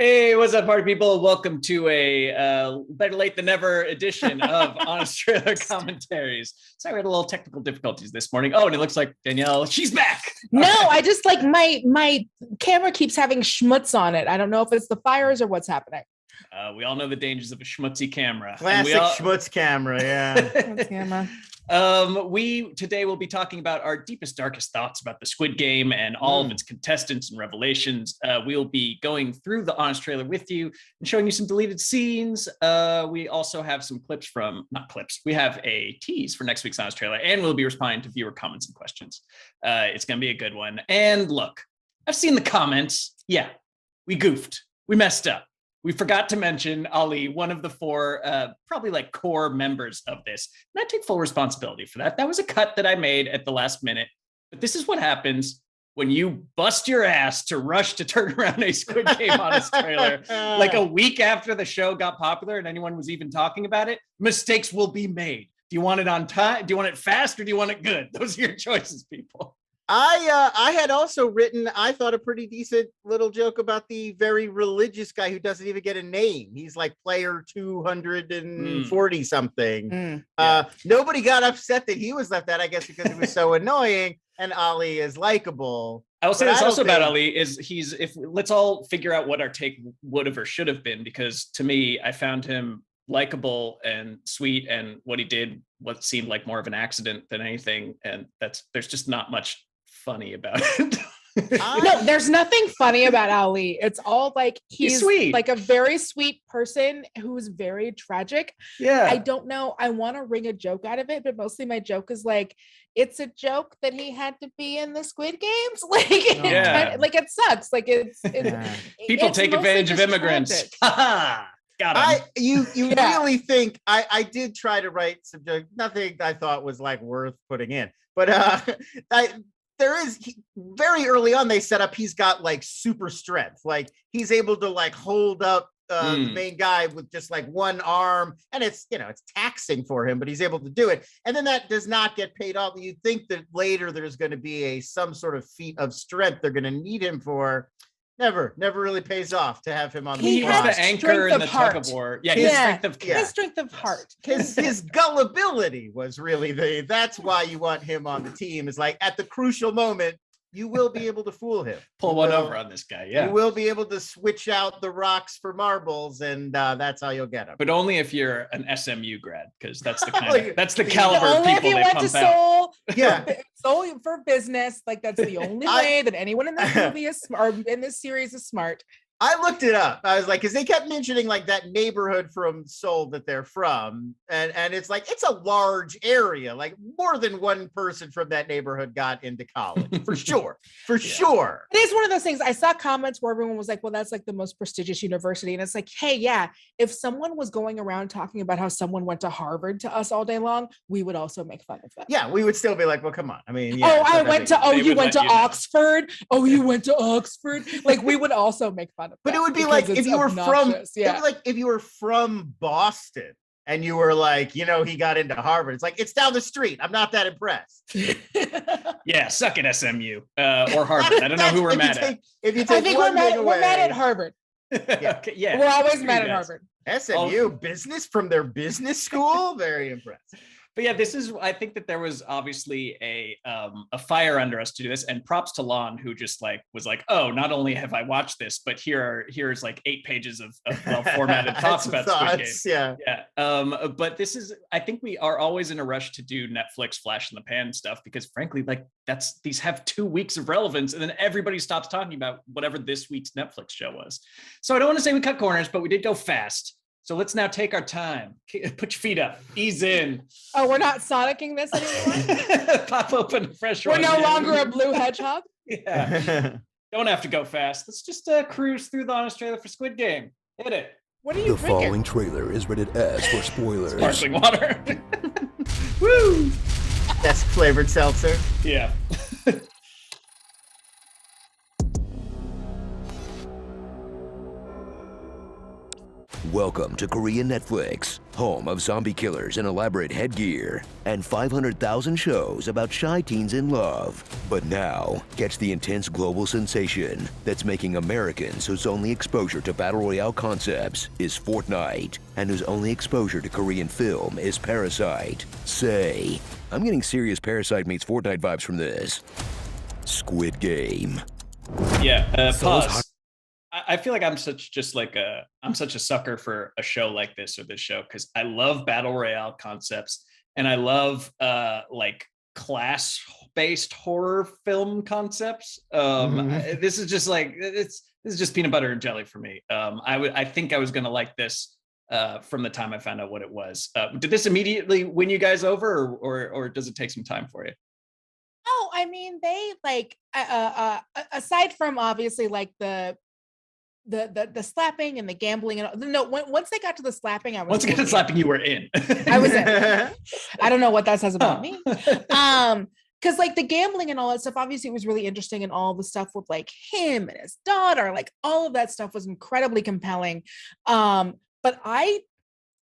Hey, what's up, party people? Welcome to a better late than never edition of Honest Trailer Commentaries. Sorry, we had a little technical difficulties this morning. Oh, and it looks like Danielle, she's back. No, I just like my camera keeps having schmutz on it. I don't know if it's the fires or what's happening. We all know the dangers of a schmutzy camera. Classic schmutz camera, yeah. Schmutz camera. We today will be talking about our deepest, darkest thoughts about the Squid Game and all of its contestants and revelations. We'll be going through the Honest Trailer with you and showing you some deleted scenes. We also have some clips from, not clips, we have a tease for next week's Honest Trailer, and we'll be responding to viewer comments and questions. It's going to be a good one. And look, I've seen the comments. Yeah, we goofed. We messed up. We forgot to mention Ali, one of the four, probably like core members of this. And I take full responsibility for that. That was a cut that I made at the last minute. But this is what happens when you bust your ass to rush to turn around a Squid Game Honest Trailer like a week after the show got popular and anyone was even talking about it. Mistakes will be made. Do you want it on time? Do you want it fast or do you want it good? Those are your choices, people. I had also written, I thought, a pretty decent little joke about the very religious guy who doesn't even get a name. He's like player 240 something. Nobody got upset that he was left out, I guess, because he was so annoying. And Ali is likable. I will say this also about Ali is let's all figure out what our take would have or should have been, because to me, I found him likable and sweet, and what he did what seemed like more of an accident than anything. And there's just not much funny about it. No, there's nothing funny about Ali. It's all like he's sweet, like a very sweet person who's very tragic. Yeah. I don't know. I want to wring a joke out of it, but mostly my joke is like, it's a joke that he had to be in the Squid Games. Like, it sucks. Like people take advantage of immigrants. Got him. You really think I did try to write some jokes, nothing I thought was like worth putting in, but there is very early on they set up he's got like super strength, like he's able to like hold up the main guy with just like one arm, and it's taxing for him, but he's able to do it. And then that does not get paid off. You'd think that later there's going to be some sort of feat of strength they're going to need him for. Never really pays off to have him on the spot. He's the anchor in the tug of war. Yeah, his strength of heart. His gullibility was really that's why you want him on the team. Is like at the crucial moment, you will be able to fool him. Pull one over on this guy, yeah. You will be able to switch out the rocks for marbles, and that's how you'll get him. But only if you're an SMU grad, because that's the kind of that's the caliber of people they pump out. Solely for business, like that's the only way that anyone in this movie is or in this series is smart. I looked it up. I was like, because they kept mentioning like that neighborhood from Seoul that they're from. And it's like, it's a large area. Like more than one person from that neighborhood got into college, for sure. For sure. It is one of those things. I saw comments where everyone was like, well, that's like the most prestigious university. And it's like, hey, yeah, if someone was going around talking about how someone went to Harvard to us all day long, we would also make fun of them. Yeah, we would still be like, well, come on. I mean, you went to Oxford. Oh, you went to Oxford. Like we would also make fun of But it would be like if you were it'd be like if you were from Boston and you were like, he got into Harvard. It's like, it's down the street. I'm not that impressed. Yeah, suck it, SMU or Harvard. I don't know who we're mad at. If you take I think we're mad at Harvard. Okay, yeah. We're always mad at Harvard. SMU business from their business school. Very impressed. But yeah, I think that there was obviously a fire under us to do this, and props to Lon, who just was like, oh, not only have I watched this, but here's like 8 pages of well-formatted thoughts about Squid Game. Yeah. But I think we are always in a rush to do Netflix flash in the pan stuff, because frankly, like these have 2 weeks of relevance, and then everybody stops talking about whatever this week's Netflix show was. So I don't want to say we cut corners, but we did go fast. So let's now take our time. Put your feet up. Ease in. Oh, we're not Sonicking this anymore? Pop open a fresh one. We're no longer a blue hedgehog? Yeah. Don't have to go fast. Let's just cruise through the Honest Trailer for Squid Game. Hit it. What are you drinking? The following trailer is rated S for spoilers. Sparkling water. Woo! That's flavored seltzer. Yeah. Welcome to Korean Netflix, home of zombie killers and elaborate headgear, and 500,000 shows about shy teens in love. But now, catch the intense global sensation that's making Americans whose only exposure to Battle Royale concepts is Fortnite, and whose only exposure to Korean film is Parasite. Say, I'm getting serious Parasite meets Fortnite vibes from this. Squid Game. Yeah, pause. I feel like I'm such a sucker for a show like this or this show because I love battle royale concepts and I love like class-based horror film concepts. This is just like this is just peanut butter and jelly for me. I think I was gonna like this from the time I found out what it was. Did this immediately win you guys over, or does it take some time for you? Oh, I mean, they like aside from obviously like the slapping and the gambling and no, once they got to the slapping, I was once they got to slapping, you were in. I was in. I don't know what that says about me. Because like the gambling and all that stuff, obviously it was really interesting, and all the stuff with like him and his daughter, like all of that stuff was incredibly compelling. But I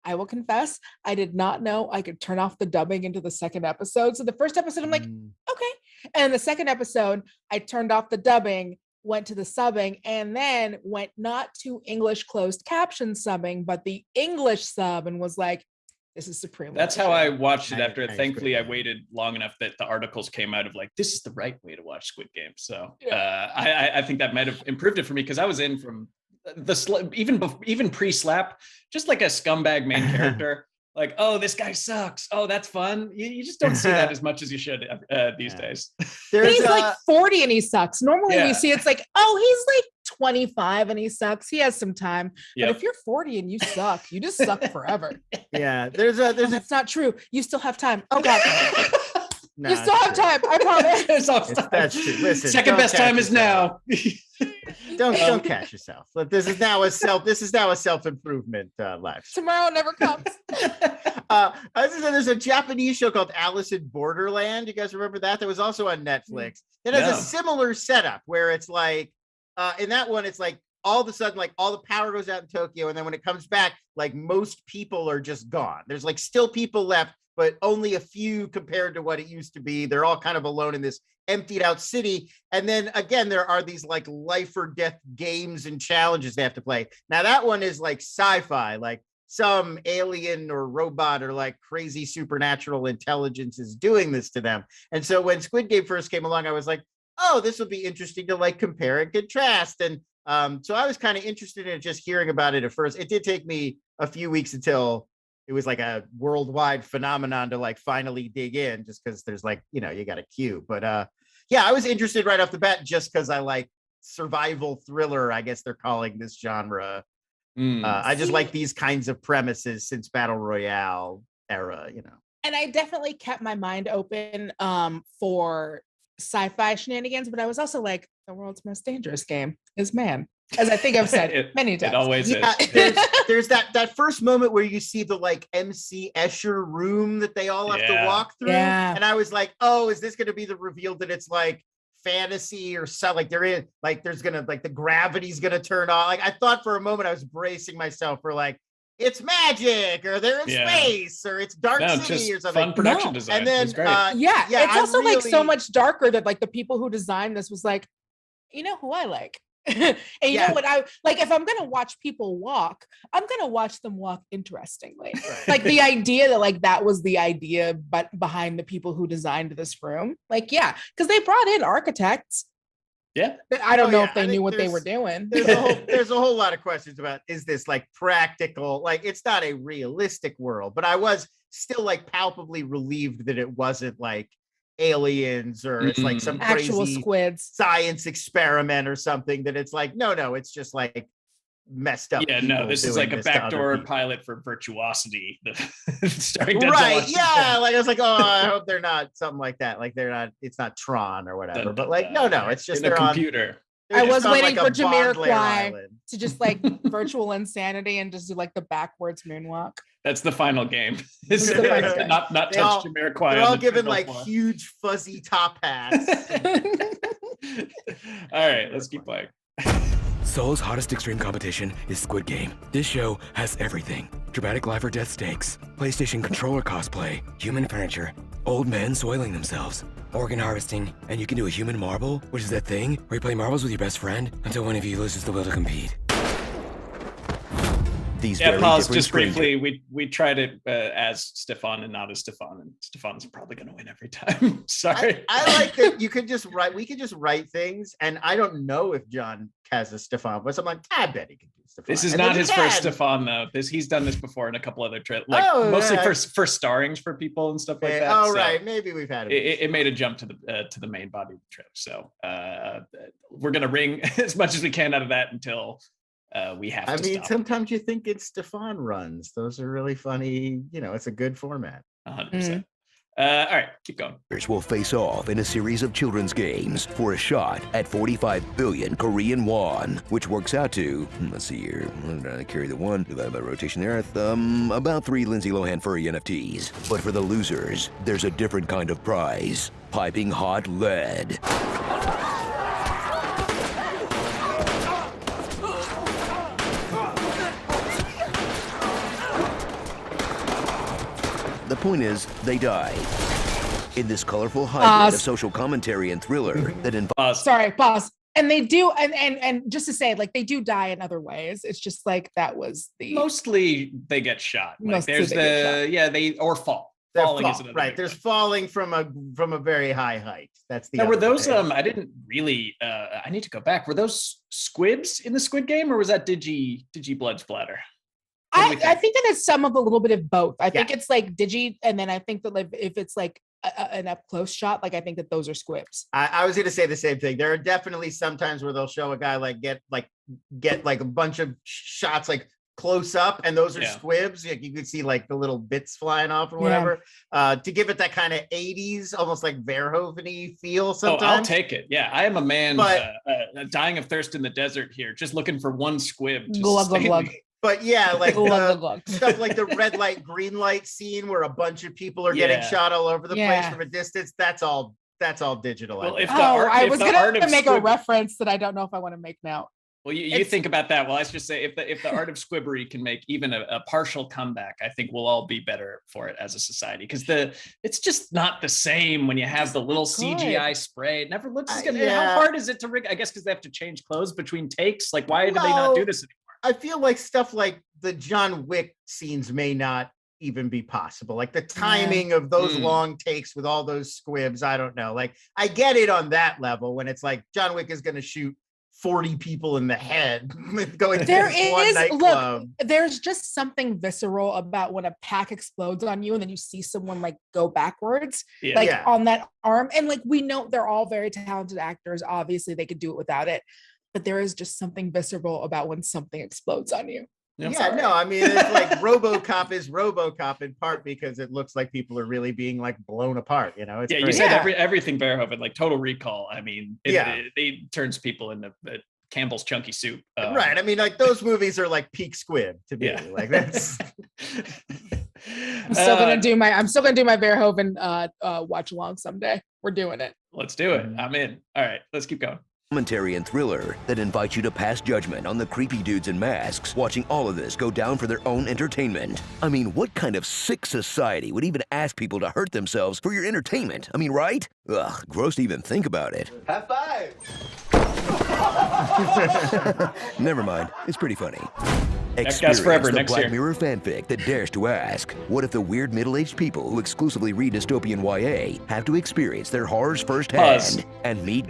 will confess, I did not know I could turn off the dubbing into the second episode. So the first episode, I'm like, okay. And the second episode, I turned off the dubbing, went to the subbing, and then went not to English closed caption subbing, but the English sub, and was like, this is supreme. That's how I watched it after. Thankfully, I waited long enough that the articles came out of like, this is the right way to watch Squid Game. So I think that might have improved it for me because I was in from even pre-slap, just like a scumbag main character. Like, oh, this guy sucks. Oh, that's fun. You just don't see that as much as you should these days. He's like 40 and he sucks. Normally we see it's like, oh, he's like 25 and he sucks. He has some time. But if you're 40 and you suck, you just suck forever. Yeah, that's not true. You still have time. Oh God. No, you still have time. I promise. That's true. Listen, second best time is now. Don't catch yourself. This is now a self-improvement life. Tomorrow never comes. There's a Japanese show called Alice in Borderland. You guys remember that? That was also on Netflix. It has a similar setup where it's like in that one, it's like all of a sudden, like all the power goes out in Tokyo, and then when it comes back, like most people are just gone. There's like still people left, but only a few compared to what it used to be. They're all kind of alone in this emptied out city. And then again, there are these like life or death games and challenges they have to play. Now that one is like sci-fi, like some alien or robot or like crazy supernatural intelligence is doing this to them. And so when Squid Game first came along, I was like, oh, this will be interesting to like compare and contrast. And so I was kind of interested in just hearing about it at first. It did take me a few weeks until it was like a worldwide phenomenon to like finally dig in, just because there's like, you got a queue. But I was interested right off the bat just because I like survival thriller, I guess they're calling this genre. I just like these kinds of premises since Battle Royale era, And I definitely kept my mind open for sci-fi shenanigans, but I was also like, the world's most dangerous game is man. As I think I've said many times. It always is. There's that first moment where you see the like MC Escher room that they all have to walk through. Yeah. And I was like, oh, is this going to be the reveal that it's like fantasy or something? Like they're in, like there's going to, like the gravity's going to turn on. Like I thought for a moment, I was bracing myself for like, it's magic or they're in space or it's dark city or something. Fun production design. And then, it's also like so much darker that like the people who designed this was like, you know who I like. And you know what I like, if I'm gonna watch people walk, I'm gonna watch them walk interestingly. Right. Like the idea that like that was the idea but behind the people who designed this room, like because they brought in architects. I don't know if they knew what they were doing. There's a whole lot of questions about, is this like practical? Like it's not a realistic world, but I was still like palpably relieved that it wasn't like aliens or it's like some actual crazy squids science experiment or something, that it's like no it's just like messed up. This is like a backdoor pilot for Virtuosity starring Denzel Washington. Like I was like, oh, I hope they're not something like that, like they're not, it's not Tron or whatever. But like no it's just they're computer. I was waiting for Jamiroquai to just like virtual insanity and just do like the backwards moonwalk. That's the final game. Not touch Jamiroquai. They're all given like huge fuzzy top hats. All right, let's keep playing. Seoul's hottest extreme competition is Squid Game. This show has everything. Dramatic life or death stakes, PlayStation controller cosplay, human furniture, old men soiling themselves, organ harvesting, and you can do a human marble, which is that thing where you play marbles with your best friend until one of you loses the will to compete. Pause just briefly. We tried it as Stefan and not as Stefan, and Stefan's probably going to win every time. Sorry. I like that you could just write. We could just write things, and I don't know if John has a Stefan, but I'm like, I bet he can do Stefan. This is not his first Stefan though. He's done this before in a couple other trips, mostly for starring's for people and stuff like that. Oh, so right, maybe we've had it made a jump to the main body of the trip. So we're going to wring as much as we can out of that until. We have to stop. Sometimes you think it's Stefan runs. Those are really funny. It's a good format. 100%. All right, keep going. Will face off in a series of children's games for a shot at 45 billion Korean won, which works out to, let's see here, carry the one, divided by rotation of the earth, about 3 Lindsay Lohan furry NFTs. But for the losers, there's a different kind of prize, piping hot lead. The point is, they die. In this colorful hybrid of social commentary and thriller that involves... Pause. And they do, and just to say, like, they do die in other ways. It's just like that was the... Mostly they get shot. Like, there's they or fall. Falling is another right. There's falling from a very high height. That's the. Now, were those? I didn't really. I need to go back. Were those squibs in the Squid Game, or was that Digi blood splatter? I think that it's some of a little bit of both. I think it's like Digi, and then I think that, like, if it's like an up close shot, like I think that those are squibs. I was going to say the same thing. There are definitely some times where they'll show a guy get a bunch of shots like close up, and those are squibs. Like, you could see like the little bits flying off or whatever, to give it that kind of 80s, almost like Verhoeven-y feel sometimes. Oh, I'll take it. Yeah, I am a man dying of thirst in the desert here, just looking for one squib. But yeah, like stuff like the red light, green light scene where a bunch of people are getting shot all over the place from a distance. That's all digital. Well, I was going to make a reference that I don't know if I want to make now. Well, you think about that. Well, I should say, if the art of squibbery can make even a partial comeback, I think we'll all be better for it as a society, because it's just not the same when you have the little CGI spray. It never looks as good. How hard is it to rig? I guess because they have to change clothes between takes. Like, why do they not do this anymore? I feel like stuff like the John Wick scenes may not even be possible. Like the timing of those long takes with all those squibs, I don't know. Like, I get it on that level when it's like John Wick is going to shoot 40 people in the head going to this one nightclub. Look, there's just something visceral about when a pack explodes on you and then you see someone like go backwards, on that arm. And like, we know they're all very talented actors. Obviously they could do it without it, but there is just something visceral about when something explodes on you. It's like RoboCop is RoboCop in part because it looks like people are really being like blown apart. It's you said everything Verhoeven, like Total Recall. I mean, it turns people into Campbell's Chunky Soup. Right. I mean, like those movies are like peak Squib to me. Like that's. I'm still gonna do my Verhoeven watch along someday. We're doing it. Let's do it. I'm in. All right, let's keep going. Commentary and thriller that invites you to pass judgment on the creepy dudes in masks, watching all of this go down for their own entertainment. I mean, what kind of sick society would even ask people to hurt themselves for your entertainment? I mean, right? Ugh, gross to even think about it. High five! Never mind, it's pretty funny. Experience forever the next Black year. Mirror fanfic that dares to ask, what if the weird middle-aged people who exclusively read dystopian YA have to experience their horrors firsthand and meet...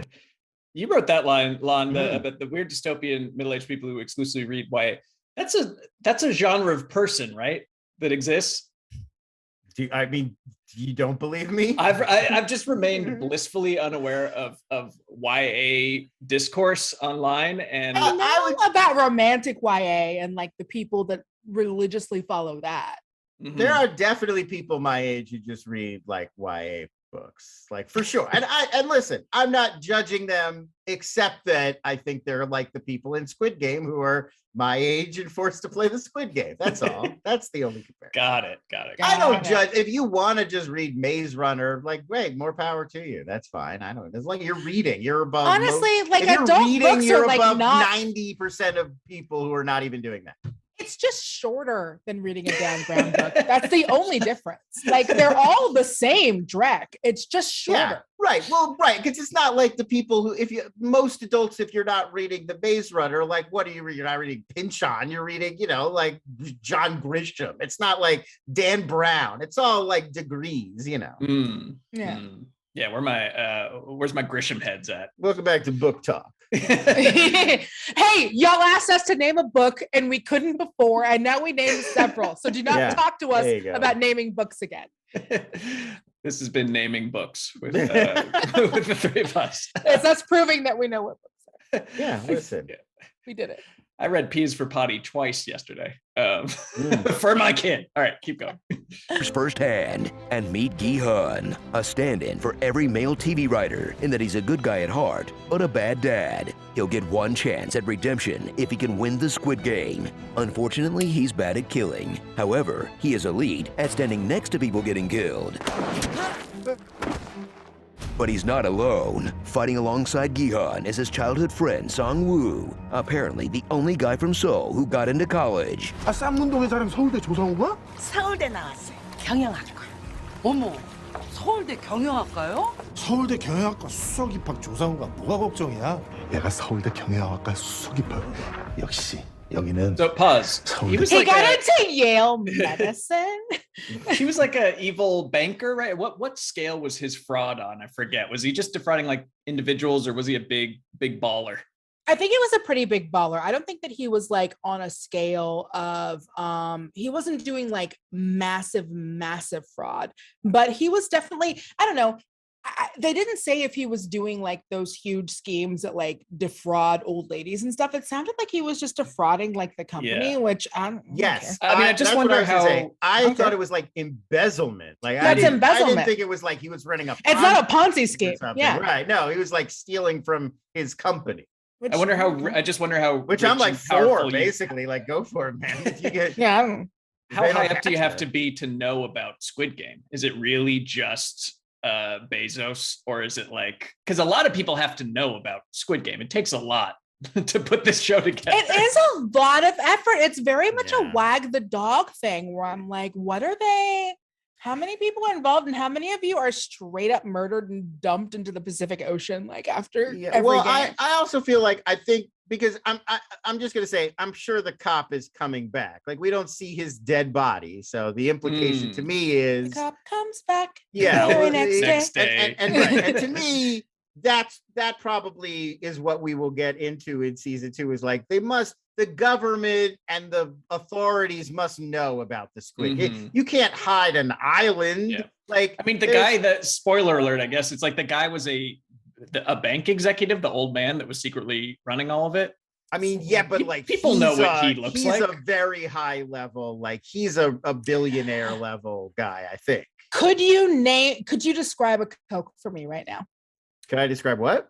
You wrote that line, Lon, the weird dystopian middle-aged people who exclusively read YA. That's a genre of person, right? That exists. You don't believe me? I've just remained blissfully unaware of YA discourse online, and I know about romantic YA and like the people that religiously follow that. There are definitely people my age who just read like YA books, like for sure. And listen, I'm not judging them, except that I think they're like the people in Squid Game who are my age and forced to play the Squid Game. That's all. That's the only comparison. Got it. I don't judge. If you want to just read Maze Runner, like, great, more power to you. That's fine. I don't. It's like you're reading. You're above. Honestly, like if you're adult reading, books you're are like above not 90% of people who are not even doing that. It's just shorter than reading a Dan Brown book. That's the only difference. Like they're all the same Drek. It's just shorter. Yeah, right. Well, right. Because it's not like the people who, most adults, if you're not reading the Maze Runner, like, what are you reading? You're not reading Pynchon. You're reading, like John Grisham. It's not like Dan Brown. It's all like degrees, Yeah. Yeah. Where's my Grisham heads at? Welcome back to Book Talk. Hey, y'all asked us to name a book and we couldn't before, and now we named several. So do not talk to us about naming books again. This has been naming books with the three of us. It's us proving that we know what books are. Yeah, listen. We did it. I read Peas for Potty twice yesterday for my kid. All right, keep going. Firsthand, and meet Gi-hun, a stand-in for every male TV writer in that he's a good guy at heart, but a bad dad. He'll get one chance at redemption if he can win the Squid Game. Unfortunately, he's bad at killing. However, he is elite at standing next to people getting killed. But he's not alone. Fighting alongside Gi-hun is his childhood friend Song-woo, apparently the only guy from Seoul who got into college. 쌍문동의 사람 서울대 조사온 서울대 나왔어요. 경영학과. 어머, 서울대 경영학과요? 서울대 경영학과 수석 입학 조사호가 뭐가 걱정이야? 얘가 서울대 경영학과 수석 입학. 역시 여기는. So pause. He got into Yale medicine. He was like a evil banker, right? What scale was his fraud on? I forget. Was he just defrauding like individuals, or was he a big baller? I think he was a pretty big baller. I don't think that he was like on a scale of he wasn't doing like massive fraud, but he was definitely, I don't know. They didn't say if he was doing like those huge schemes that like defraud old ladies and stuff. It sounded like he was just defrauding like the company, which I don't. Yes, care. I mean, I just wonder how. I thought it was like embezzlement. Like embezzlement. I didn't think it was like he was running a. It's not a Ponzi scheme. Yeah, right. No, he was like stealing from his company. I wonder how. I just wonder how. Which I'm like for basically. Like, go for it, man. If you get, yeah. How high up do you have to be to know about Squid Game? Is it really just Bezos, or is it like, because a lot of people have to know about Squid Game? It takes a lot to put this show together. It is a lot of effort. It's very much a wag the dog thing where I'm like, what are they? How many people are involved, and how many of you are straight up murdered and dumped into the Pacific Ocean like after every game? I also feel like, I think, because I'm just gonna say, I'm sure the cop is coming back. Like, we don't see his dead body, so the implication to me is the cop comes back. Yeah, the very next day. And to me, that probably is what we will get into in season 2. Is like, the government and the authorities must know about the Squid Game. You can't hide an island. Yeah. Like, I mean, the guy that, spoiler alert, I guess it's like the guy was a bank executive, the old man that was secretly running all of it. I mean, yeah, but like, people know what he looks like. He's a very high level, like he's a billionaire level guy, I think. Could you describe a Coke for me right now? Can I describe what?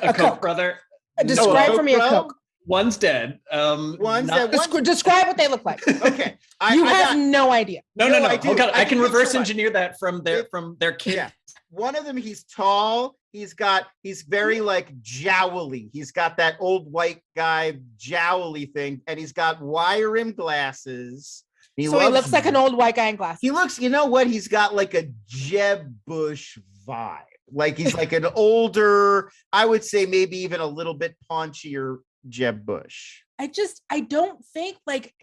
A Coke brother. Describe for me a Coke. One's dead. One's dead. Describe what they look like. Okay. You have no idea. No. I can reverse engineer that from their kid. Yeah. One of them, he's tall. He's very like jowly. He's got that old white guy jowly thing, and he's got wire rimmed glasses. He looks like an old white guy in glasses. He looks, you know what? He's got like a Jeb Bush vibe. Like, he's like an older, I would say maybe even a little bit paunchier Jeb Bush. I don't think like,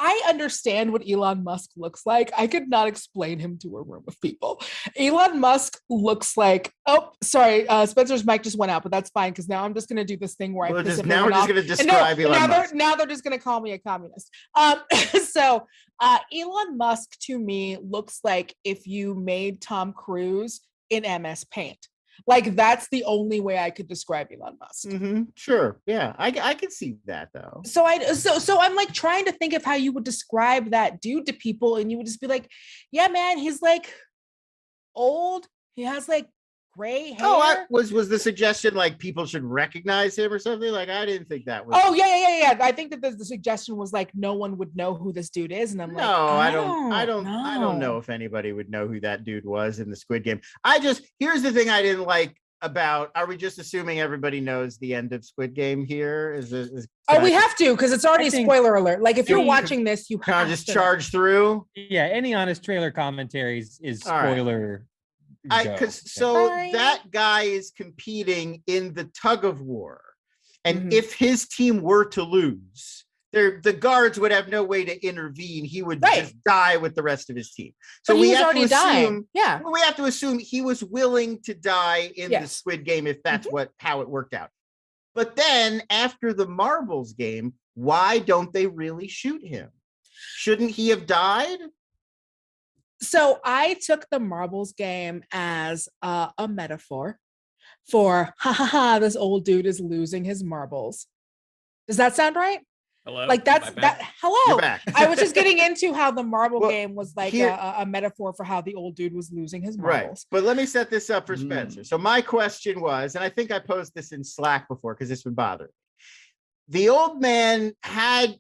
I understand what Elon Musk looks like. I could not explain him to a room of people. Elon Musk looks like, Spencer's mic just went out, but that's fine, because now I'm just going to do this thing where we're just going to describe Elon Musk. Now they're just going to call me a communist. So Elon Musk to me looks like if you made Tom Cruise in MS Paint. Like, that's the only way I could describe Elon Musk. Sure. Yeah. I can see that though. So I'm like trying to think of how you would describe that dude to people, and you would just be like, yeah, man, he's like old. He has like gray hair. Oh, was the suggestion like people should recognize him or something? Like I didn't think that was. Oh yeah. I think that the suggestion was like no one would know who this dude is, and I'm like, I don't know if anybody would know who that dude was in the Squid Game. Here's the thing I didn't like about. Are we just assuming everybody knows the end of Squid Game here? We have to because it's already spoiler alert. Like if you're watching this, you can't just charge through. Yeah, any honest trailer commentaries is spoiler. That guy is competing in the tug of war, and if his team were to lose, the guards would have no way to intervene. He would just die with the rest of his team. So we have to assume, we have to assume he was willing to die in the Squid Game if that's how it worked out. But then after the marbles game, why don't they really shoot him? Shouldn't he have died? So I took the marbles game as a metaphor for this old dude is losing his marbles. Does that sound right? Hello. Like hello. You're back. I was just getting into how the marble game was like a metaphor for how the old dude was losing his marbles. Right. But let me set this up for Spencer. So my question was, and I think I posed this in Slack before because this would bother me. The old man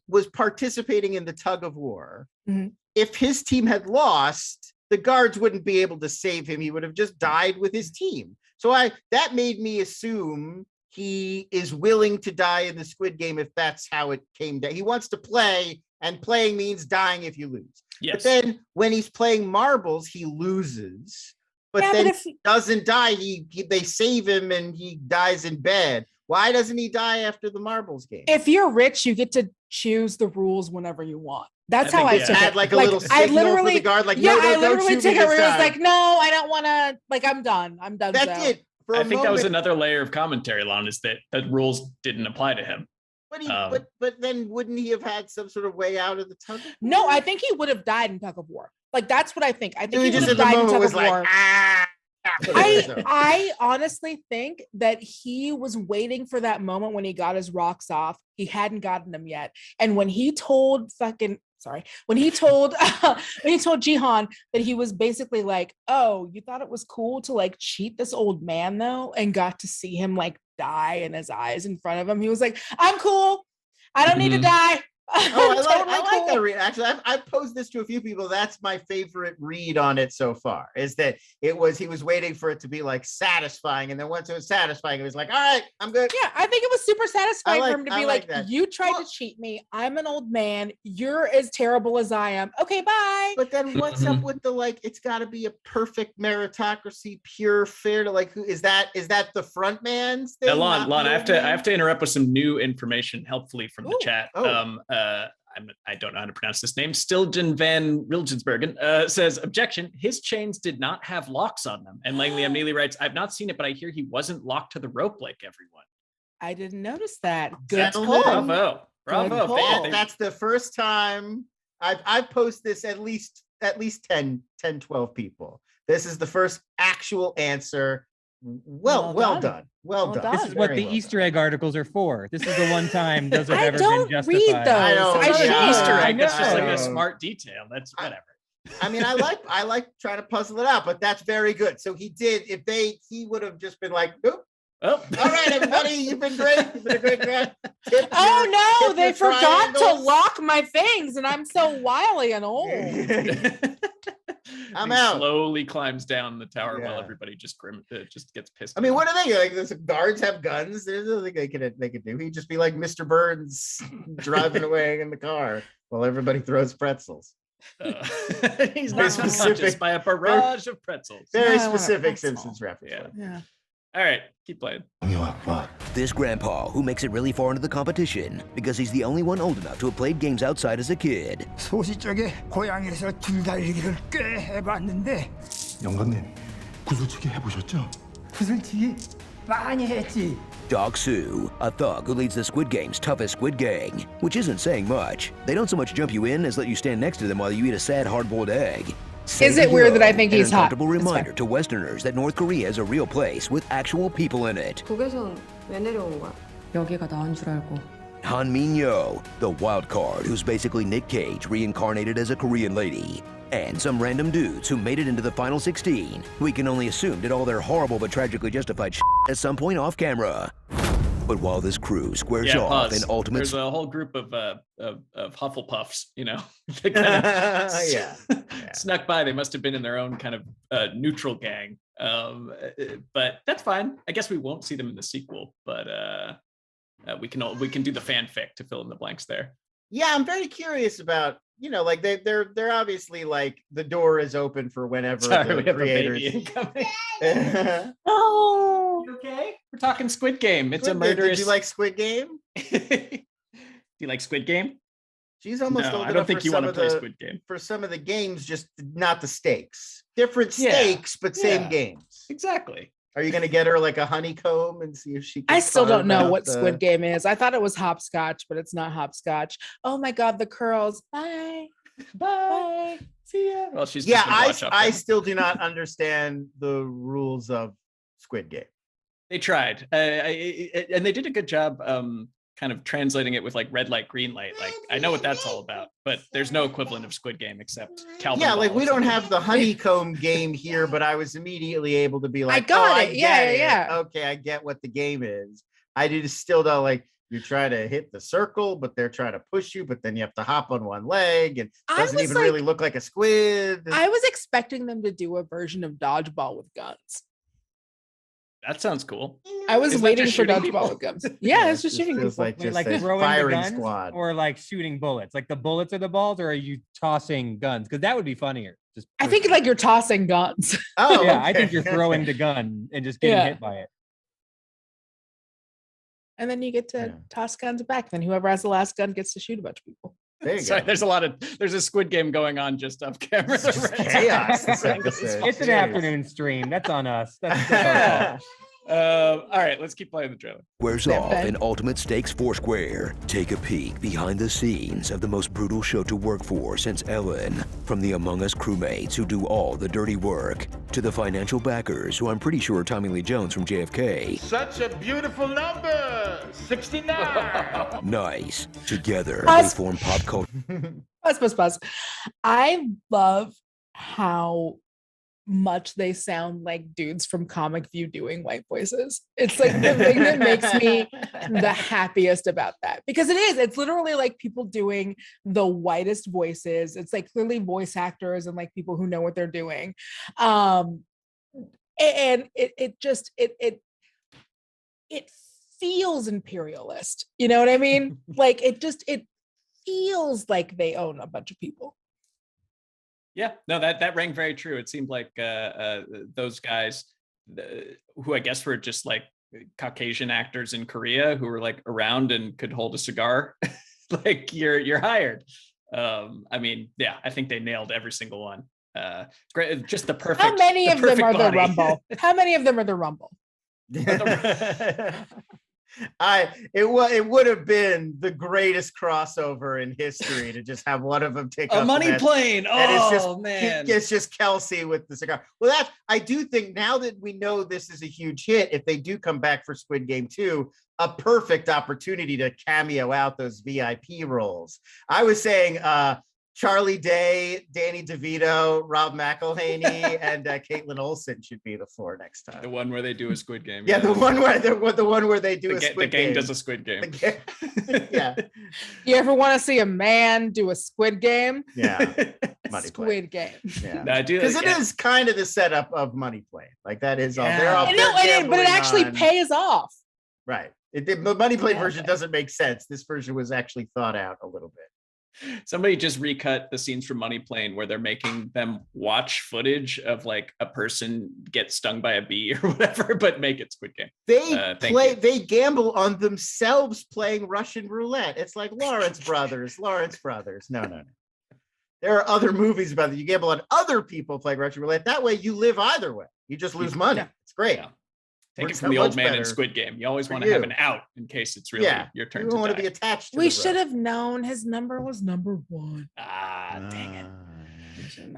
was participating in the tug of war. Mm-hmm. If his team had lost, the guards wouldn't be able to save him. He would have just died with his team. So that made me assume he is willing to die in the Squid Game if that's how it came down. He wants to play, and playing means dying if you lose. Yes. But then when he's playing marbles, he loses. But then if he doesn't die, they save him and he dies in bed. Why doesn't he die after the marbles game? If you're rich, you get to choose the rules whenever you want. That's how I took it. Had like a little signal for the guard, like I literally took it where it was like, no, I don't want to. Like I'm done. That's it. I think that was another layer of commentary, Lon, is that the rules didn't apply to him. But then wouldn't he have had some sort of way out of the tug of war? No, I think he would have died in tug of war. Like that's what I think. I think he would have died in tug of war. I honestly think that he was waiting for that moment when he got his rocks off. He hadn't gotten them yet. And when he told Jihan that he was basically like, oh, you thought it was cool to like cheat this old man though, and got to see him like die in his eyes in front of him. He was like, I'm cool. I don't need to die. I like that read. Actually, I've posed this to a few people. That's my favorite read on it so far, is that he was waiting for it to be like satisfying. And then once it was satifying, it was like, all right, I'm good. Yeah, I think it was super satisfying for him to be like you tried to cheat me. I'm an old man. You're as terrible as I am. Okay, bye. But then what's up with the like, it's got to be a perfect meritocracy, pure, fair to like, who is that the front man's thing? Lon, I have to interrupt with some new information, helpfully from the chat. I don't know how to pronounce this name. Stilgen van Rilgensbergen says, objection, his chains did not have locks on them. And Langley M. Neely writes, I've not seen it, but I hear he wasn't locked to the rope like everyone. I didn't notice that. Good call. Bravo. That's the first time I've posted this at least 10, 12 people. This is the first actual answer. Well done. This is what the Easter egg articles are for. This is the one time those have ever been justified. Read those. I should. Easter egg. That's just like a smart detail. That's whatever. I mean, I like trying to puzzle it out, but that's very good. So he did. He would have just been like, oop. Oh, all right, everybody, you've been great. You've been a great grad. They forgot to lock my things, and I'm so wily and old. I'm out. Slowly climbs down the tower while everybody just gets pissed. I mean, what are they like? The guards have guns. There's nothing they could do. He'd just be like Mr. Burns driving away in the car while everybody throws pretzels. He's not specific by a barrage of pretzels. Very specific Simpsons reference. Yeah. All right, keep playing. This grandpa who makes it really far into the competition because he's the only one old enough to have played games outside as a kid. 소시적에 고향에서 줄다리기를 꽤 해봤는데 영감님, 구슬치기 해보셨죠? 구슬치기 많이 했지. Dog Sue, a thug who leads the Squid Game's toughest Squid Gang, which isn't saying much. They don't so much jump you in as let you stand next to them while you eat a sad hard-boiled egg. Is it weird that I think he's hot? An uncomfortable reminder to Westerners that North Korea is a real place with actual people in it. 북에선 왜 내려온 거야? 여기가 나은 줄 알고. Han Min-yo, the wild card who's basically Nick Cage reincarnated as a Korean lady. and some random dudes who made it into the final 16. We can only assume did all their horrible but tragically justified shit at some point off camera. But while this crew squares off in ultimate... There's a whole group of Hufflepuffs, you know, that kind of snuck by. They must have been in their own kind of neutral gang. But that's fine. I guess we won't see them in the sequel, but we can do the fanfic to fill in the blanks there. Yeah, I'm very curious about, you know, like they're obviously like the door is open for whenever the creators. Oh, you okay? We're talking Squid Game. It's a murderous. Did you like Squid Game? Do you like Squid Game? She's almost old enough. I don't think you want to play Squid Game. For some of the games, just not the stakes. Different stakes, but same games. Exactly. Are you going to get her like a honeycomb and see if she can... I still don't know what Squid Game is. I thought it was hopscotch, but it's not hopscotch. Oh my God, the curls. Bye. Bye. See ya. Well, she's I still do not understand the rules of Squid Game. They tried. And they did a good job kind of translating it with like red light, green light. Like, I know what that's all about, but there's no equivalent of Squid Game except Calvin. Yeah, like we don't have the honeycomb game here, but I was immediately able to be like, I got it. Yeah. Okay, I get what the game is. I just still don't like, you try to hit the circle, but they're trying to push you, but then you have to hop on one leg and it doesn't even really look like a squid. I was expecting them to do a version of dodgeball with guns. That sounds cool. I was waiting for dodgeball with guns. Yeah, it's just shooting people. Like throwing firing the guns squad, or like shooting bullets. Like the bullets are the balls, or are you tossing guns? Because that would be funnier. I think like you're tossing guns. Oh, yeah. Okay. I think you're throwing the gun and just getting hit by it. And then you get to toss guns back. Then whoever has the last gun gets to shoot a bunch of people. There you Sorry, go. There's a Squid Game going on just off camera. Chaos. It's an afternoon stream. That's on us. That's all right, let's keep playing the trailer. Squares off in ultimate stakes Foursquare. Take a peek behind the scenes of the most brutal show to work for since Ellen. From the Among Us crewmates who do all the dirty work, to the financial backers who I'm pretty sure are Tommy Lee Jones from JFK. Such a beautiful number, 69. Nice. Together, they form pop culture. Pause. I love how much they sound like dudes from Comic View doing white voices. It's like the thing that makes me the happiest about that, because it's literally like people doing the whitest voices. It's like clearly voice actors and like people who know what they're doing. And it feels imperialist, you know what I mean? Like it feels like they own a bunch of people. Yeah, no, that rang very true. It seemed like those guys who I guess were just like Caucasian actors in Korea who were like around and could hold a cigar. Like you're hired. I mean, yeah, I think they nailed every single one. Great, just the perfect. How many of them are body. the Rumble? How many of them are the Rumble? It would have been the greatest crossover in history to just have one of them take a up money plane. Man, it's just Kelsey with the cigar. Well, I do think now that we know this is a huge hit, if they do come back for Squid Game 2, a perfect opportunity to cameo out those VIP roles. I was saying Charlie Day, Danny DeVito, Rob McElhaney, and Caitlin Olsen should be the 4 next time. The one where they do a Squid Game. Yeah, the one where they do a Squid Game. The gang does a Squid Game. Yeah. You ever want to see a man do a Squid Game? Yeah. Squid Game. Yeah. No, because it is kind of the setup of Money Plane. Like that is all. But it actually pays off. Right. The Money Plane version doesn't make sense. This version was actually thought out a little bit. Somebody just recut the scenes from Money Plane where they're making them watch footage of like a person get stung by a bee or whatever, but make it Squid Game. They gamble on themselves playing Russian roulette. It's like Lawrence Brothers. No. There are other movies about that. You gamble on other people playing Russian roulette. That way you live either way. You just lose money. Yeah. It's great. Yeah. Take it from the old man in Squid Game. You always want to have an out in case it's really your turn. You don't want to be attached to We should have known his number was number 1. Dang it.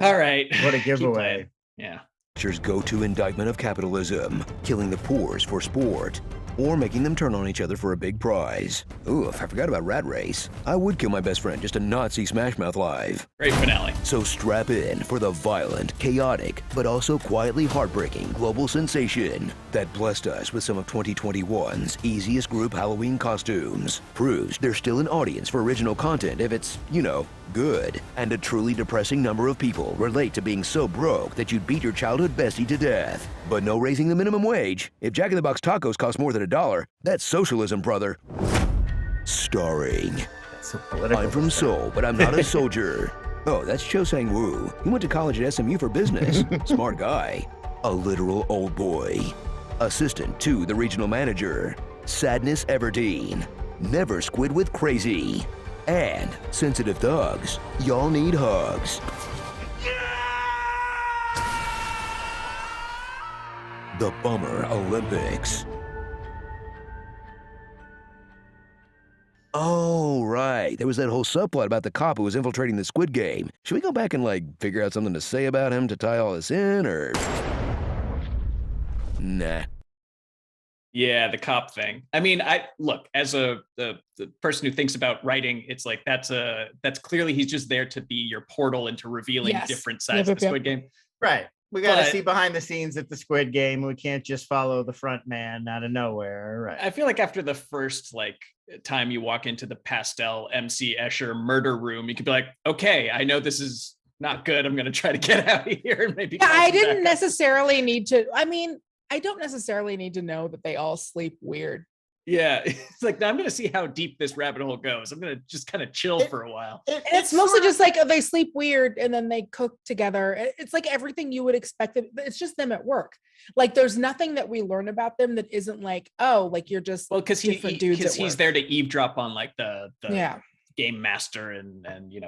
All right. What a giveaway. Yeah. go-to indictment of capitalism, killing the poors for sport, or making them turn on each other for a big prize. Oof, I forgot about Rat Race. I would kill my best friend just to not see Smash Mouth live. Great finale. So strap in for the violent, chaotic, but also quietly heartbreaking global sensation that blessed us with some of 2021's easiest group Halloween costumes. Proves there's still an audience for original content if it's, you know, good. And a truly depressing number of people relate to being so broke that you'd beat your childhood bestie to death. But no raising the minimum wage. If Jack in the Box tacos cost more than $1, that's socialism, brother. Starring. So political. I'm from Seoul, but I'm not a soldier. Oh, that's Cho Sang-woo. He went to college at SMU for business. Smart guy. A literal old boy. Assistant to the regional manager. Sadness Everdeen. Never squid with crazy. And sensitive thugs. Y'all need hugs. The Bummer Olympics. Oh, right. There was that whole subplot about the cop who was infiltrating the Squid Game. Should we go back and, figure out something to say about him to tie all this in, or...? Nah. Yeah, the cop thing. I mean, look, as the person who thinks about writing, it's like that's clearly he's just there to be your portal into revealing different sides of the Squid Game. Right. We got to see behind the scenes at the Squid Game. We can't just follow the front man out of nowhere. Right. I feel like after the first time you walk into the pastel MC Escher murder room, you could be like, okay, I know this is not good. I'm going to try to get out of here and maybe. Yeah, I didn't necessarily need to. I mean, I don't necessarily need to know that they all sleep weird. Yeah, it's like, I'm going to see how deep this rabbit hole goes. I'm going to just kind of chill for a while. It's mostly just they sleep weird and then they cook together. It's like everything you would expect. It's just them at work. There's nothing that we learn about them that isn't you're just because he's there to eavesdrop on the game master and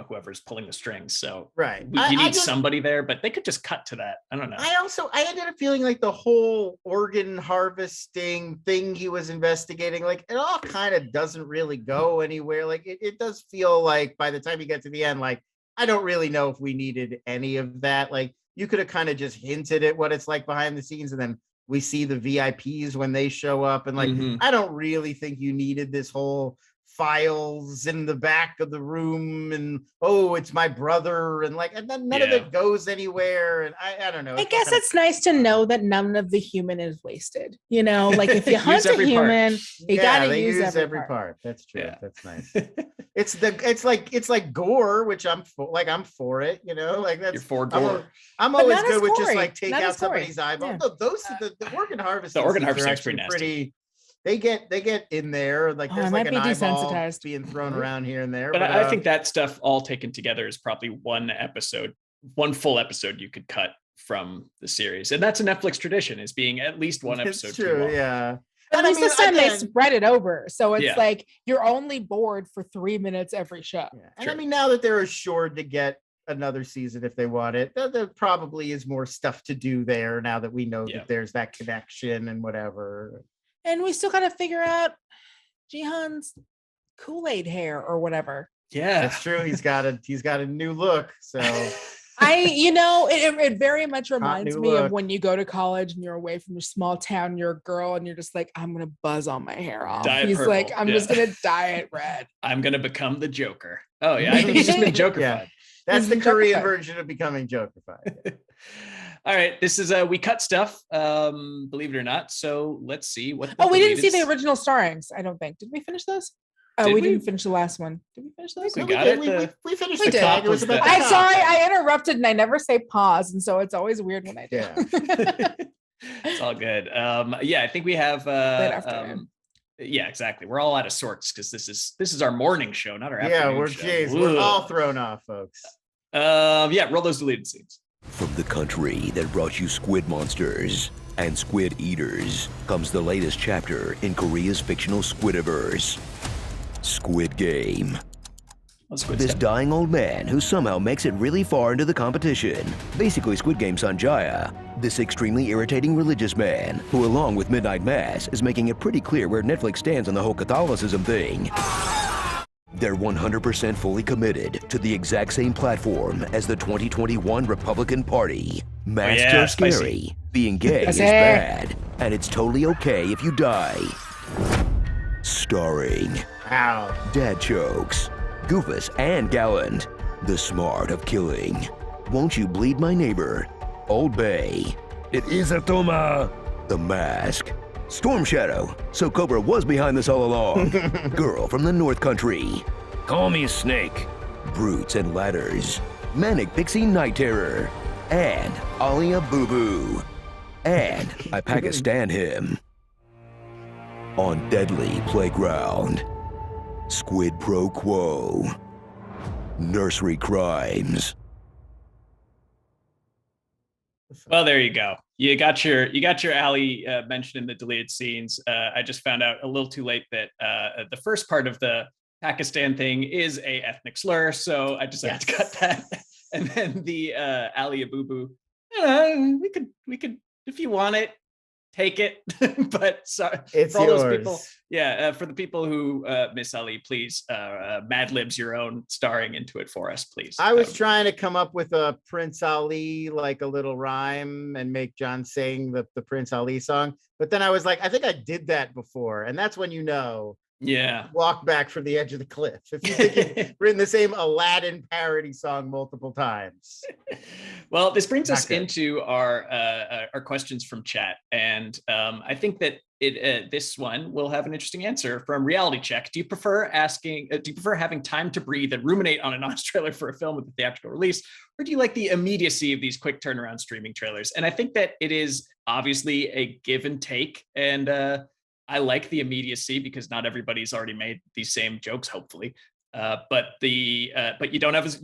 whoever's pulling the strings. So right, you need somebody there, but they could just cut to that. I don't know. I ended up feeling like the whole organ harvesting thing he was investigating, it all kind of doesn't really go anywhere. It does feel like by the time you get to the end, I don't really know if we needed any of that. You could have kind of just hinted at what it's like behind the scenes, and then we see the VIPs when they show up, and I don't really think you needed this whole files in the back of the room and it's my brother and then none of it goes anywhere, and I don't know. I guess it's nice to know that none of the human is wasted. If you hunt a human, you gotta use every part. That's true. Yeah. That's nice. it's like gore, which I'm for. I'm for it. That's you're for gore. I'm always good with just take out somebody's eyeball. Yeah. No, the organ harvesting. The organ harvesting is pretty nasty. Pretty. They get in there, there's an eyeball being thrown around here and there. But I think that stuff all taken together is probably one full episode you could cut from the series, and that's a Netflix tradition, is being at least one episode. It's true, yeah. At least this time they spread it over, so it's you're only bored for 3 minutes every show. Yeah. And now that they're assured to get another season if they want it, there probably is more stuff to do there now that we know that there's that connection and whatever. And we still gotta figure out Jihan's Kool-Aid hair or whatever. Yeah, that's true. He's got a new look. So it very much reminds me of when you go to college and you're away from your small town, you're a girl, and you're just like, I'm gonna buzz all my hair off. He's purple. Like, I'm just gonna dye it red. I'm gonna become the Joker. Oh yeah, I think he's just been Joker-fied. Yeah. That's the Korean version of becoming Joker-fied. All right, this is we cut stuff, believe it or not. So let's see what. We didn't see the original starrings. I don't think. Did we finish those? Oh, we didn't finish the last one. Did we finish those? We finished the cop. It was about I'm sorry, I interrupted and I never say pause, and so it's always weird when I do. Yeah. It's all good. I think we have. Yeah, exactly. We're all out of sorts because this is our morning show, not our afternoon show. We're all thrown off, folks. Roll those deleted scenes. From the country that brought you squid monsters and squid eaters comes the latest chapter in Korea's fictional Squidiverse, Squid Game. This dying old man who somehow makes it really far into the competition, basically Squid Game Sanjaya, this extremely irritating religious man who, along with Midnight Mass, is making it pretty clear where Netflix stands on the whole Catholicism thing. They're 100% fully committed to the exact same platform as the 2021 Republican Party. Masks are scary, spicy. being gay is bad, and it's totally okay if you die. Starring dad jokes, Goofus and Gallant, the smart of killing, Won't You Bleed My Neighbor, Old Bay, It Is a Toma, The Mask, Storm Shadow, So Cobra was behind this all along, Girl from the North Country, Call Me a Snake, Brutes and Ladders, Manic Pixie Night Terror, and Alia Boo Boo, and I Pakistan Him. On Deadly Playground, Squid Pro Quo, Nursery Crimes. Well, there you go. You got your Ali mentioned in the deleted scenes. I just found out a little too late that the first part of the Pakistan thing is a ethnic slur, so I decided to cut that. And then the Ali Abubu, we could if you want it, take it. But sorry, it's for all yours. those people, for the people who miss Ali, please Mad Libs your own starring into it for us, please. I was trying to come up with a Prince Ali, like a little rhyme, and make John sing the Prince Ali song. But then I was like, I think I did that before, and that's when walk back from the edge of the cliff. If you think you've written the same Aladdin parody song multiple times. Well, this brings us into our questions from chat, and I think that this one will have an interesting answer from Reality Check. Do you prefer having time to breathe and ruminate on an honest trailer for a film with a theatrical release, or do you like the immediacy of these quick turnaround streaming trailers? And I think that it is obviously a give and take, and I like the immediacy because not everybody's already made these same jokes, hopefully. But you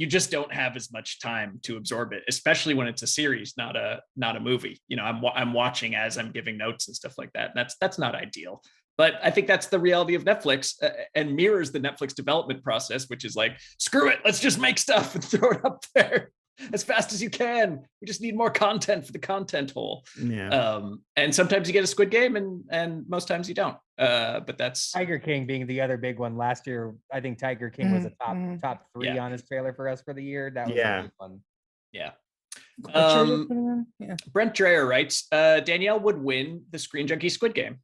just don't have as much time to absorb it, especially when it's a series, not a movie. I'm watching as I'm giving notes and stuff like that. That's not ideal. But I think that's the reality of Netflix, and mirrors the Netflix development process, which is like, screw it, let's just make stuff and throw it up there as fast as you can. We just need more content for the content hole. And sometimes you get a Squid Game, and most times you don't. But that's Tiger King being the other big one. Last year, I think Tiger King was a top three on his trailer for us for the year. That was really fun. Brent Dreyer writes, Danielle would win the Screen Junkie Squid Game.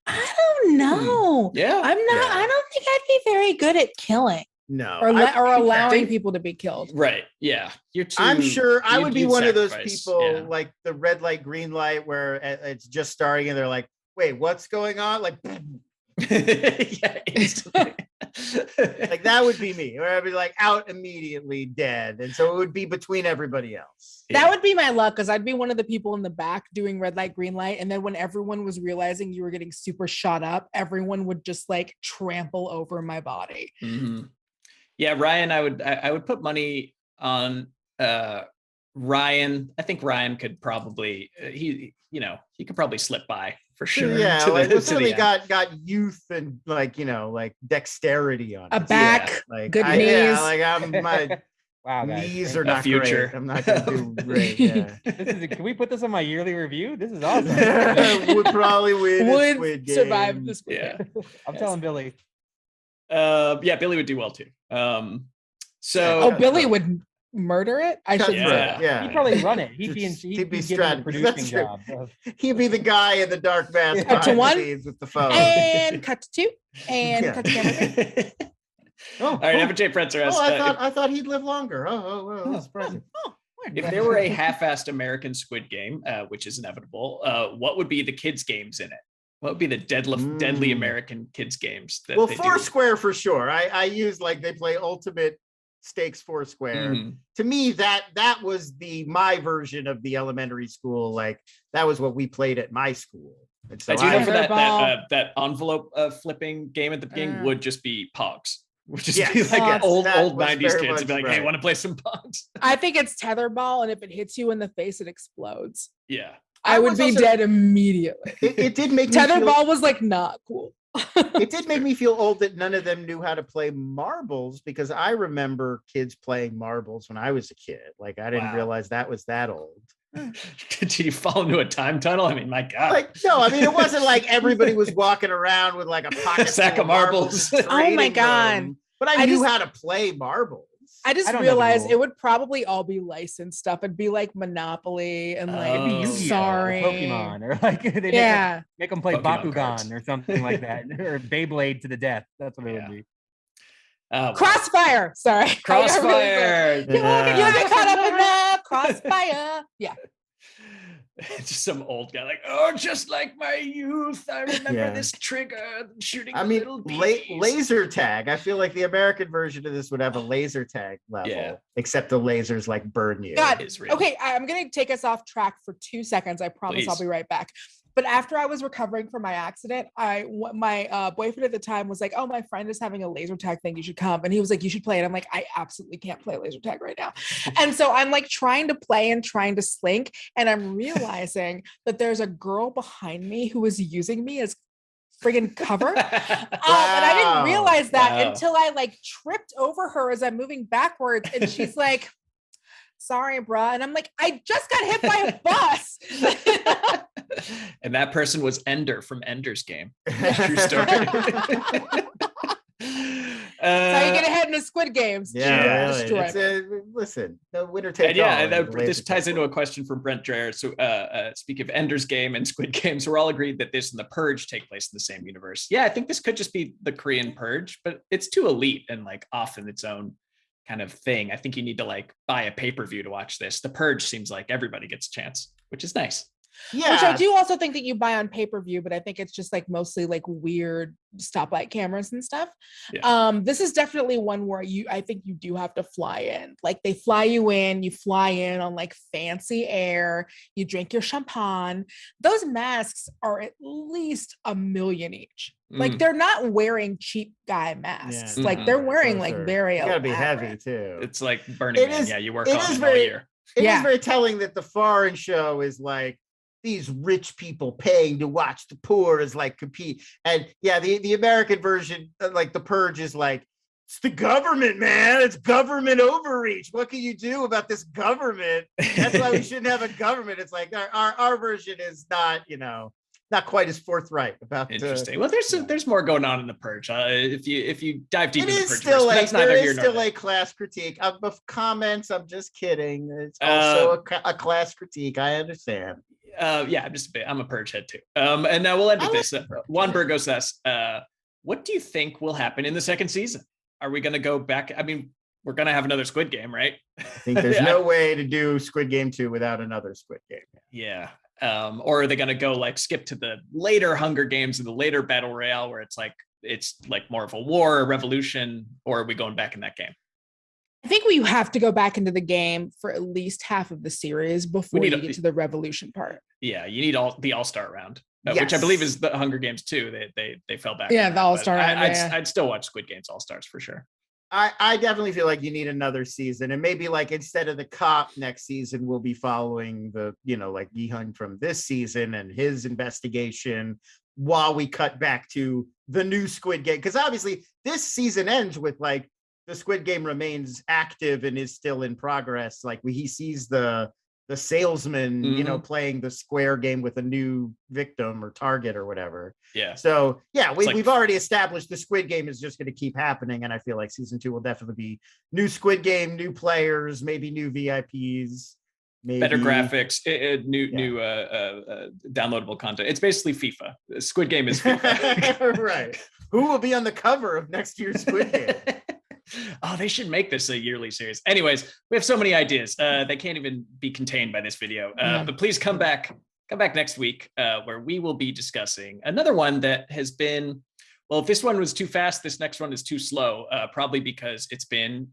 I don't know. I don't think I'd be very good at killing. No, or allowing people to be killed. Right. Yeah. I'm sure I would be one of those people, like the red light, green light, where it's just starting and they're like, wait, what's going on? Like, instantly. Like that would be me, where I'd be like out immediately dead. And so it would be between everybody else. That would be my luck, because I'd be one of the people in the back doing red light, green light. And then when everyone was realizing you were getting super shot up, everyone would just like trample over my body. Mm-hmm. Yeah, Ryan, I would put money on Ryan. I think Ryan could probably he could probably slip by for sure. Yeah, certainly got youth and like dexterity on a back, good knees. Yeah, like my knees are not great. I'm not gonna do great. Yeah. Can we put this on my yearly review? This is awesome. Would probably win. Would survive the Squid Game. I'm telling Billy. Billy would do well too. Billy would murder it. I should say. Yeah, he'd probably run it. He'd be given the producing job. He'd be the guy in the dark mask cut to one with the phone, and cut to two, and cut to camera. All right, Evan J. Prenzer asked, I thought he'd live longer. That's surprising. If there were a half-assed American Squid Game, which is inevitable, what would be the kids' games in it? What would be the deadly American kids games? Well, Foursquare for sure. I use like they play Ultimate Stakes Foursquare. Mm-hmm. To me, that was my version of the elementary school. Like that was what we played at my school. And so I do know for that envelope flipping game at the beginning would just be Pogs. Would just be like old 90s kids and be like, hey, want to play some Pogs? I think it's tetherball, and if it hits you in the face, it explodes. Yeah. I would be dead immediately. It did make tetherball was like not cool. It did make me feel old that none of them knew how to play marbles, because I remember kids playing marbles when I was a kid. Like I didn't realize that was that old. Did you fall into a time tunnel? I mean, my God. Like no, I mean it wasn't like everybody was walking around with like a pocket sack of marbles. Oh my God. But I knew how to play marbles. I just realized it would probably all be licensed stuff. It'd be like Monopoly and like Sorry, Pokemon, or like they make them play Pokemon Bakugan cards. Or something like that, or Beyblade to the death. That's what it would be. Crossfire. Sorry, Crossfire. You get caught up in the crossfire. Yeah. Just some old guy like, oh, just like my youth. I remember this trigger shooting little laser tag. I feel like the American version of this would have a laser tag level, except the lasers like burn you. God, okay, I'm going to take us off track for 2 seconds. I promise I'll be right back. But after I was recovering from my accident, my boyfriend at the time was like, oh, my friend is having a laser tag thing. You should come. And he was like, you should play it. I'm like, I absolutely can't play laser tag right now. And so I'm like trying to play and trying to slink. And I'm realizing that there's a girl behind me who is using me as friggin' cover. And I didn't realize that until I like tripped over her as I'm moving backwards. And she's like, sorry, bruh. And I'm like, I just got hit by a bus. And that person was Ender from Ender's Game. True story. That's how you get ahead in the Squid Games. Yeah, really. Listen, the winner takes all. This ties into a question from Brent Dreher. So speaking of Ender's Game and Squid Games, we're all agreed that this and The Purge take place in the same universe. Yeah, I think this could just be the Korean Purge, but it's too elite and like off in its own kind of thing. I think you need to like buy a pay-per-view to watch this. The Purge seems like everybody gets a chance, which is nice. Yeah. Which I do also think that you buy on pay-per-view, but I think it's just like mostly like weird stoplight cameras and stuff. Yeah. This is definitely one where I think you do have to fly in. Like they fly you in on like fancy air, you drink your champagne. Those masks are at least $1 million each. Like they're not wearing cheap guy masks. Yeah. Like they're wearing like very you gotta be heavy too. It's like Burning Man. Yeah, you work on it all year. It is very telling that the foreign show is like these rich people paying to watch the poor is like compete. And yeah, the American version, like The Purge, is like, it's the government, man. It's government overreach. What can you do about this government? That's why we shouldn't have a government. It's like our version is not, not quite as forthright about. Interesting. Well, there's more going on in The Purge. If you dive deep into The Purge, there is still a class critique. Of comments, I'm just kidding. It's also a class critique. I understand. I'm a Purge head too. And now we'll end with this. Juan Burgos asks, what do you think will happen in the second season? Are we going to go back? I mean, we're going to have another Squid Game, right? I think there's no way to do Squid Game 2 without another Squid Game. Yeah. Or are they going to go like skip to the later Hunger Games and the later Battle Royale where it's like more of a war, a revolution, or are we going back in that game? I think we have to go back into the game for at least half of the series before you get to the revolution part. Yeah, you need the All-Star round, which I believe is the Hunger Games too. They fell back. Yeah, the All-Star round. I'd still watch Squid Games All-Stars for sure. I definitely feel like you need another season, and maybe like instead of the cop next season, we'll be following the like Gi-hun from this season and his investigation while we cut back to the new Squid Game, because obviously this season ends with like the Squid Game remains active and is still in progress. Like he sees the salesman, playing the square game with a new victim or target or whatever. Yeah. So yeah, we've already established the Squid Game is just going to keep happening. And I feel like season 2 will definitely be new Squid Game, new players, maybe new VIPs, maybe better graphics, new downloadable content. It's basically FIFA. Squid Game is FIFA. Right. Who will be on the cover of next year's Squid Game? Oh, they should make this a yearly series. Anyways, we have so many ideas. They can't even be contained by this video. But please come back next week where we will be discussing another one that has been, well, if this one was too fast, this next one is too slow, probably because it's been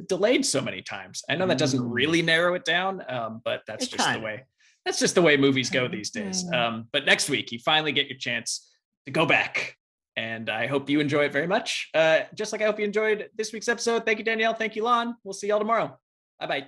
delayed so many times. I know that doesn't really narrow it down, but that's just the way movies go these days. But next week, you finally get your chance to go back. And I hope you enjoy it very much. Just like I hope you enjoyed this week's episode. Thank you, Danielle. Thank you, Lon. We'll see y'all tomorrow. Bye-bye.